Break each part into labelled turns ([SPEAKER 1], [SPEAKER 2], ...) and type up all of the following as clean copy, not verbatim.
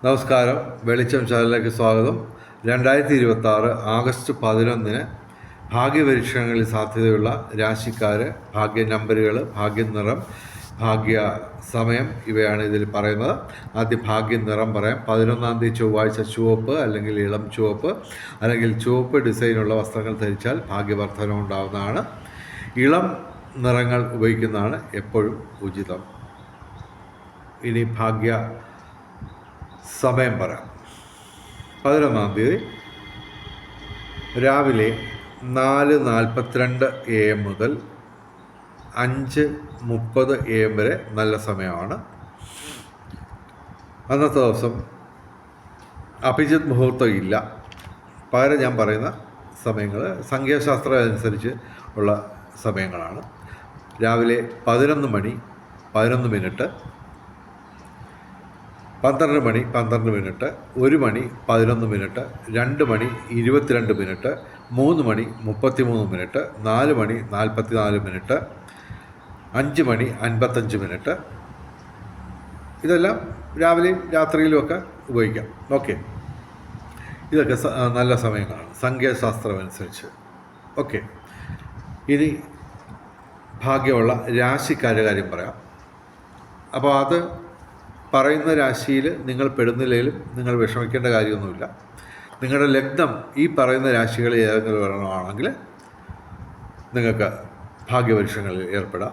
[SPEAKER 1] നമസ്കാരം. വെളിച്ചം ചാനലിലേക്ക് സ്വാഗതം. 2026 ആഗസ്റ്റ് 11 ഭാഗ്യപരീക്ഷണങ്ങളിൽ സാധ്യതയുള്ള രാശിക്കാർ, ഭാഗ്യ നമ്പറുകൾ, ഭാഗ്യ നിറം, ഭാഗ്യ സമയം ഇവയാണ് ഇതിൽ പറയുന്നത്. ആദ്യം ഭാഗ്യ നിറം പറയാം. 11-ാം തീയതി ചൊവ്വാഴ്ച ചുവപ്പ് അല്ലെങ്കിൽ ഇളം ചുവപ്പ് അല്ലെങ്കിൽ ചുവപ്പ് ഡിസൈനുള്ള വസ്ത്രങ്ങൾ ധരിച്ചാൽ ഭാഗ്യവർദ്ധനം ഉണ്ടാകുന്നതാണ്. ഇളം നിറങ്ങൾ ഉപയോഗിക്കുന്നതാണ് എപ്പോഴും ഉചിതം. ഇനി ഭാഗ്യ സമയം പറയാം. 11-ാം തീയതി രാവിലെ 4:42 AM മുതൽ 5:30 AM വരെ നല്ല സമയമാണ്. അന്നത്തെ ദിവസം അഭിജിത്ത് മുഹൂർത്തം ഇല്ല. പകരം ഞാൻ പറയുന്ന സമയങ്ങൾ സംഖ്യാശാസ്ത്രം അനുസരിച്ച് ഉള്ള സമയങ്ങളാണ്. രാവിലെ 11 മണി 11 മിനിറ്റ്, 12 മണി 12 മിനിറ്റ്, 1 മണി 11 മിനിറ്റ്, 2 മണി 22 മിനിറ്റ്, 3 മണി 33 മിനിറ്റ്, 4 മണി 44 മിനിറ്റ്, 5 മണി 55 മിനിറ്റ്. ഇതെല്ലാം രാവിലെയും രാത്രിയിലുമൊക്കെ ഉപയോഗിക്കാം. ഓക്കെ, ഇതൊക്കെ നല്ല സമയങ്ങളാണ് സംഖ്യാശാസ്ത്രം അനുസരിച്ച്. ഓക്കെ, ഇനി ഭാഗ്യമുള്ള രാശിക്കാരുടെ കാര്യം പറയാം. അപ്പോൾ അത് പറയുന്ന രാശിയിൽ നിങ്ങൾ പെടുന്നില്ലെങ്കിലും നിങ്ങൾ വിഷമിക്കേണ്ട കാര്യമൊന്നുമില്ല. നിങ്ങളുടെ ലഗ്നം ഈ പറയുന്ന രാശികളിൽ ഏതെങ്കിലും ഒരെണ്ണമാണെങ്കിൽ നിങ്ങൾക്ക് ഭാഗ്യപരീക്ഷണങ്ങളിൽ ഏർപ്പെടാം.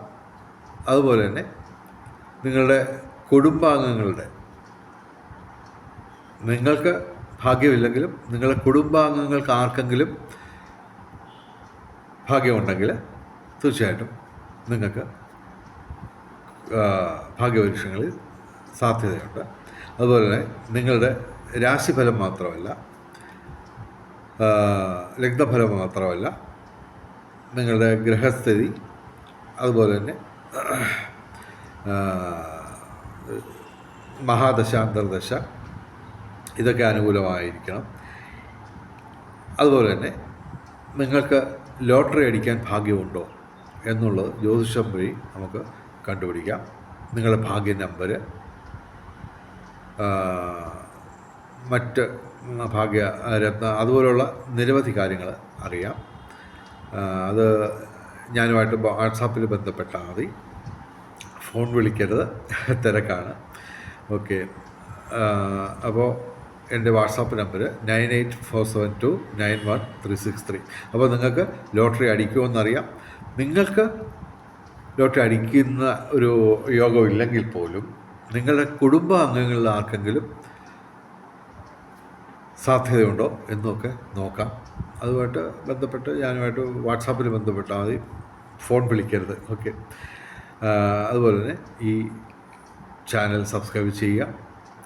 [SPEAKER 1] അതുപോലെ തന്നെ നിങ്ങളുടെ കുടുംബാംഗങ്ങളുടെ, നിങ്ങൾക്ക് ഭാഗ്യമില്ലെങ്കിലും നിങ്ങളുടെ കുടുംബാംഗങ്ങൾക്ക് ആർക്കെങ്കിലും ഭാഗ്യമുണ്ടെങ്കിൽ തീർച്ചയായിട്ടും നിങ്ങൾക്ക് ഭാഗ്യപരീക്ഷണങ്ങളിൽ സാധ്യതയുണ്ട്. അതുപോലെ തന്നെ നിങ്ങളുടെ രാശിഫലം മാത്രമല്ല, ലഗ്നഫലം മാത്രമല്ല, നിങ്ങളുടെ ഗ്രഹസ്ഥിതി, അതുപോലെ തന്നെ മഹാദശ, അന്തർദശ, ഇതൊക്കെ അനുകൂലമായിരിക്കണം. അതുപോലെ തന്നെ നിങ്ങൾക്ക് ലോട്ടറി അടിക്കാൻ ഭാഗ്യമുണ്ടോ എന്നുള്ളത് ജ്യോതിഷം വഴി നമുക്ക് കണ്ടുപിടിക്കാം. നിങ്ങളുടെ ഭാഗ്യ നമ്പർ, മറ്റ് ഭാഗ്യ രത്ന, അതുപോലുള്ള നിരവധി കാര്യങ്ങൾ അറിയാം. അത് ഞാനുമായിട്ട് വാട്സാപ്പിൽ ബന്ധപ്പെട്ടാൽ മതി. ഫോൺ വിളിക്കരുത്, തിരക്കാണ്. ഓക്കെ, അപ്പോൾ എൻ്റെ വാട്സാപ്പ് നമ്പർ 9847291363. അപ്പോൾ നിങ്ങൾക്ക് ലോട്ടറി അടിക്കുമെന്നറിയാം. നിങ്ങൾക്ക് ലോട്ടറി അടിക്കുന്ന ഒരു യോഗമില്ലെങ്കിൽ പോലും നിങ്ങളുടെ കുടുംബാംഗങ്ങളിൽ ആർക്കെങ്കിലും സാധ്യതയുണ്ടോ എന്നൊക്കെ നോക്കാം. അതുമായിട്ട് ബന്ധപ്പെട്ട് ഞാനുമായിട്ട് വാട്സാപ്പിൽ ബന്ധപ്പെട്ടാൽ മതി, ഫോൺ വിളിക്കരുത്. ഓക്കെ, അതുപോലെ തന്നെ ഈ ചാനൽ സബ്സ്ക്രൈബ് ചെയ്യുക.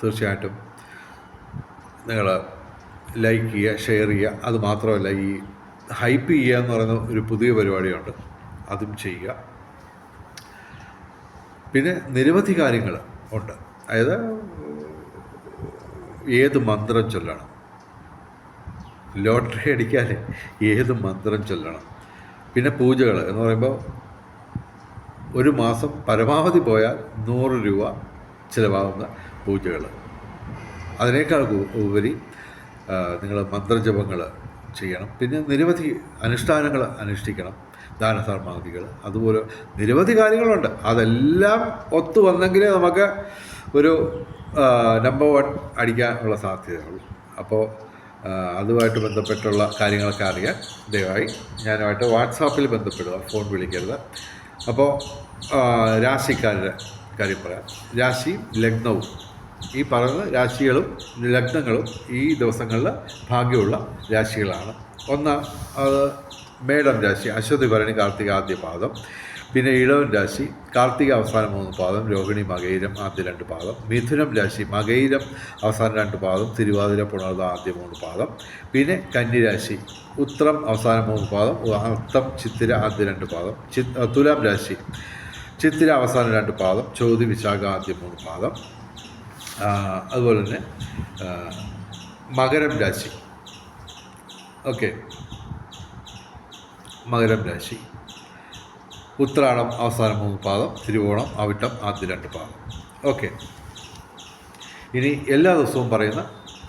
[SPEAKER 1] തീർച്ചയായിട്ടും നിങ്ങൾ ലൈക്ക് ചെയ്യുക, ഷെയർ ചെയ്യുക. അതുമാത്രമല്ല, ഈ ഹൈപ്പ് ചെയ്യുക എന്ന് പറയുന്ന ഒരു പുതിയ പരിപാടിയുണ്ട്, അതും ചെയ്യുക. പിന്നെ നിരവധി കാര്യങ്ങൾ ഉണ്ട്. അതായത് ഏത് മന്ത്രം ചൊല്ലണം, ലോട്ടറി അടിക്കാൻ ഏത് മന്ത്രം ചൊല്ലണം, പിന്നെ പൂജകൾ എന്ന് പറയുമ്പോൾ ഒരു മാസം പരമാവധി പോയാൽ 100 രൂപ ചിലവാകുന്ന പൂജകൾ. അതിനേക്കാൾ ഉപരി നിങ്ങൾ മന്ത്രജപങ്ങൾ ചെയ്യണം. പിന്നെ നിരവധി അനുഷ്ഠാനങ്ങൾ അനുഷ്ഠിക്കണം, ദാനധർമാദികൾ, അതുപോലെ നിരവധി കാര്യങ്ങളുണ്ട്. അതെല്ലാം ഒത്തു വന്നെങ്കിലേ നമുക്ക് ഒരു നമ്പർ 1 അടിക്കാനുള്ള സാധ്യതയുള്ളൂ. അപ്പോൾ അതുമായിട്ട് ബന്ധപ്പെട്ടുള്ള കാര്യങ്ങളൊക്കെ അറിയാൻ ദയവായി ഞാനുമായിട്ട് വാട്സാപ്പിൽ ബന്ധപ്പെടുക, ഫോൺ വിളിക്കരുത്. അപ്പോൾ രാശിക്കാരുടെ കാര്യം പറയാം. രാശി ലഗ്നവും, ഈ പറയുന്ന രാശികളും ലഗ്നങ്ങളും ഈ ദിവസങ്ങളിൽ ഭാഗ്യമുള്ള രാശികളാണ്. അത് മേടം രാശി, അശ്വതി ഭരണി കാർത്തിക ആദ്യ പാദം. പിന്നെ ഇളവൻ രാശി, കാർത്തിക അവസാന 3 പാദം, രോഹിണി മകയിരം ആദ്യ 2 പാദം. മിഥുനം രാശി, മകയിരം അവസാന 2 പാദം, തിരുവാതിര പുണർദ ആദ്യ 3 പാദം. പിന്നെ കന്നിരാശി, ഉത്രം അവസാന 3 പാദം, അത്തം ചിത്തിര ആദ്യ 2 പാദം. തുലാം രാശി, ചിത്തിര അവസാന 2 പാദം, ചോതി വിശാഖ ആദ്യ 3 പാദം. അതുപോലെ തന്നെ മകരം രാശി. ഓക്കെ, മകരം രാശി, ഉത്രാടം അവസാന 3 പാദം, തിരുവോണം അവിട്ടം ആദ്യ 2 പാദം. ഓക്കെ, ഇനി എല്ലാ ദിവസവും പറയുന്ന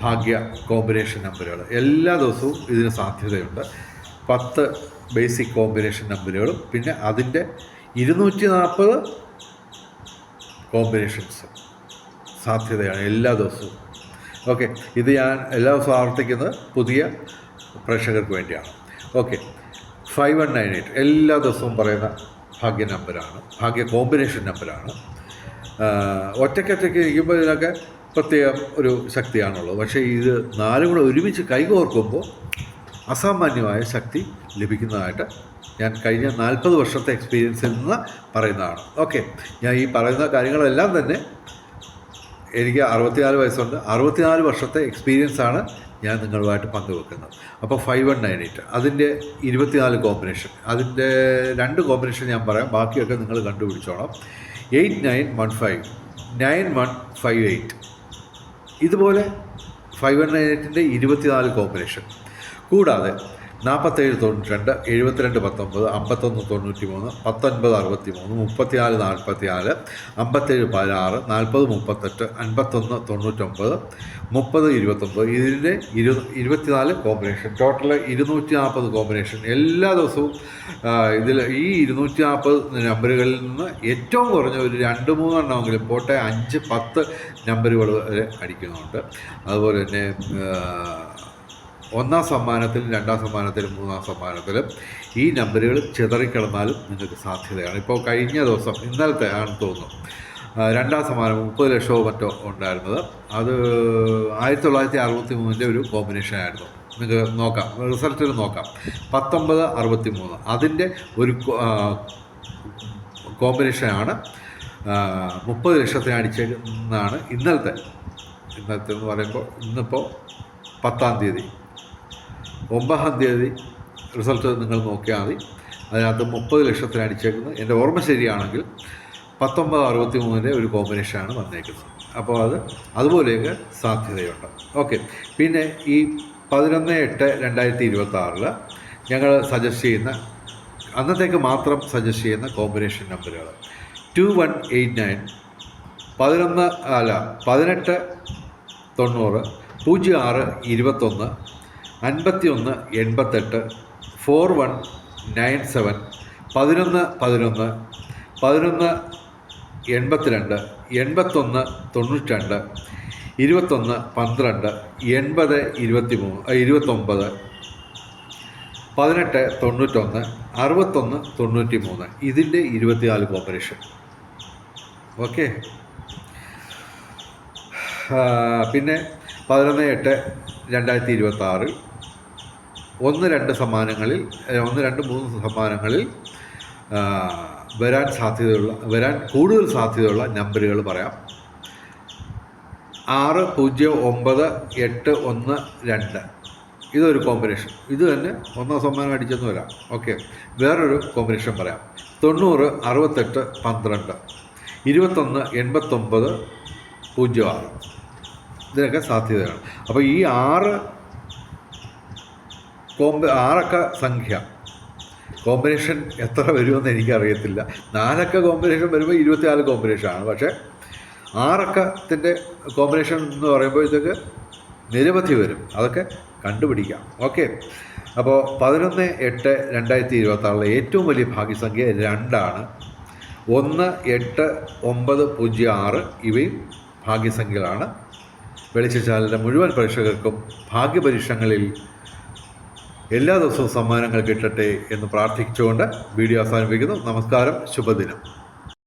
[SPEAKER 1] ഭാഗ്യ കോമ്പിനേഷൻ നമ്പറുകൾ, എല്ലാ ദിവസവും ഇതിന് സാധ്യതയുണ്ട്. 10 ബേസിക് കോമ്പിനേഷൻ നമ്പറുകളും പിന്നെ അതിൻ്റെ 240 കോമ്പിനേഷൻസ് സാധ്യതയാണ് എല്ലാ ദിവസവും. ഓക്കെ, ഇത് ഞാൻ എല്ലാ ദിവസവും ആവർത്തിക്കുന്നത് പുതിയ പ്രേക്ഷകർക്ക് വേണ്ടിയാണ്. ഓക്കെ, 5198 എല്ലാ ദിവസവും പറയുന്ന ഭാഗ്യ നമ്പറാണ്, ഭാഗ്യ കോമ്പിനേഷൻ നമ്പറാണ്. ഒറ്റയ്ക്കൊറ്റയ്ക്ക് ഇരിക്കുമ്പോൾ ഇതിനൊക്കെ പ്രത്യേകം ഒരു ശക്തിയാണുള്ളത്. പക്ഷേ ഇത് 4 കൂടെ ഒരുമിച്ച് കൈകോർക്കുമ്പോൾ അസാമാന്യമായ ശക്തി ലഭിക്കുന്നതായിട്ട് ഞാൻ കഴിഞ്ഞ 40 വർഷത്തെ എക്സ്പീരിയൻസിൽ നിന്ന് പറയുന്നതാണ്. ഓക്കെ, ഞാൻ ഈ പറയുന്ന കാര്യങ്ങളെല്ലാം തന്നെ എനിക്ക് 64 വയസ്സുണ്ട്, 64 വർഷത്തെ എക്സ്പീരിയൻസാണ് ഞാൻ നിങ്ങളുമായിട്ട് പങ്കുവെക്കുന്നത്. അപ്പോൾ 5198 അതിൻ്റെ 24 കോമ്പിനേഷൻ, അതിൻ്റെ 2 കോമ്പിനേഷൻ ഞാൻ പറയാം, ബാക്കിയൊക്കെ നിങ്ങൾ കണ്ടുപിടിച്ചോണം. 8915 9158 ഇതുപോലെ 5198ൻ്റെ 24 കോമ്പിനേഷൻ. കൂടാതെ 4792 7219 5193 1963 34 44 57 16 40 38 51 99 30 29 ഇതിൻ്റെ 24 കോമ്പിനേഷൻ. ടോട്ടൽ 240 കോമ്പിനേഷൻ എല്ലാ ദിവസവും. ഇതിൽ ഈ 240 നമ്പറുകളിൽ നിന്ന് ഏറ്റവും കുറഞ്ഞ ഒരു 2-3 എണ്ണമെങ്കിലും പോട്ടെ 5-10 നമ്പറുകൾ വരെ അടിക്കുന്നുണ്ട്. അതുപോലെ തന്നെ 1ാം സമ്മാനത്തിലും 2ാം സമ്മാനത്തിലും 3ാം സമ്മാനത്തിലും ഈ നമ്പറുകൾ ചിതറിക്കിടന്നാലും നിങ്ങൾക്ക് സാധ്യതയാണ്. ഇപ്പോൾ കഴിഞ്ഞ ദിവസം ഇന്നലത്തെ ആണെന്ന് തോന്നുന്നു 2ാം സമ്മാനം 30 ലക്ഷമോ മറ്റോ ഉണ്ടായിരുന്നത്. അത് 1963 ഒരു കോമ്പിനേഷൻ ആയിരുന്നു. നിങ്ങൾക്ക് നോക്കാം, റിസൾട്ടിൽ നോക്കാം. 1963 അതിൻ്റെ ഒരു കോമ്പിനേഷനാണ് 30 ലക്ഷത്തിന് അടിച്ചെന്നാണ് ഇന്നലത്തെ എന്ന് പറയുമ്പോൾ ഇന്നിപ്പോൾ 10ാം തീയതി 9ാം തീയതി റിസൾട്ട് നിങ്ങൾ നോക്കിയാൽ മതി. അതിനകത്ത് 30 ലക്ഷത്തിന് അടിച്ചേക്കുന്നത് എൻ്റെ ഓർമ്മ ശരിയാണെങ്കിൽ 1963 ഒരു കോമ്പിനേഷനാണ് വന്നേക്കുന്നത്. അപ്പോൾ അതുപോലെയൊക്കെ സാധ്യതയുണ്ട്. ഓക്കെ, പിന്നെ ഈ 11/8/2026 ഞങ്ങൾ സജസ്റ്റ് ചെയ്യുന്ന അന്നത്തേക്ക് മാത്രം സജസ്റ്റ് ചെയ്യുന്ന കോമ്പിനേഷൻ നമ്പറുകൾ 2189 18 90 06 21 51 88 4197 11 11 11 82 81 92 21 12 80 23 29 18 91 61 93 ഇതിൻ്റെ 24 കോമ്പിനേഷൻ. ഓക്കെ, പിന്നെ 11/8/2026 1-2 സമ്മാനങ്ങളിൽ 1-2-3 സമ്മാനങ്ങളിൽ വരാൻ കൂടുതൽ സാധ്യതയുള്ള നമ്പറുകൾ പറയാം. 609812 ഇതൊരു കോമ്പിനേഷൻ. ഇത് തന്നെ 1ാം സമ്മാനം അടിച്ചെന്ന് വരാം. ഓക്കെ, വേറൊരു കോമ്പിനേഷൻ പറയാം. 90 68 12 21 89 06 ഇതിനൊക്കെ സാധ്യതയാണ്. അപ്പോൾ ഈ 6 അക്ക സംഖ്യ കോമ്പിനേഷൻ എത്ര വരുമെന്ന് എനിക്കറിയത്തില്ല. 4 അക്ക കോമ്പിനേഷൻ വരുമ്പോൾ 24 കോമ്പിനേഷനാണ്. പക്ഷേ 6 അക്കത്തിൻ്റെ കോമ്പിനേഷൻ എന്ന് പറയുമ്പോഴത്തേക്ക് നിരവധി വരും. അതൊക്കെ കണ്ടുപിടിക്കാം. ഓക്കെ, അപ്പോൾ 11/8/2026 ഏറ്റവും വലിയ ഭാഗ്യസംഖ്യ 2 ആണ്. 1 8 9 0 6 ഇവയും ഭാഗ്യസംഖ്യകളാണ്. വെളിച്ചച്ചാലിൻ്റെ മുഴുവൻ പ്രേക്ഷകർക്കും ഭാഗ്യപരീക്ഷണങ്ങളിൽ എല്ലാ ദിവസവും സമ്മാനങ്ങൾ കിട്ടട്ടെ എന്ന് പ്രാർത്ഥിച്ചുകൊണ്ട് വീഡിയോ അവസാനിപ്പിക്കുന്നു. നമസ്കാരം, ശുഭദിനം.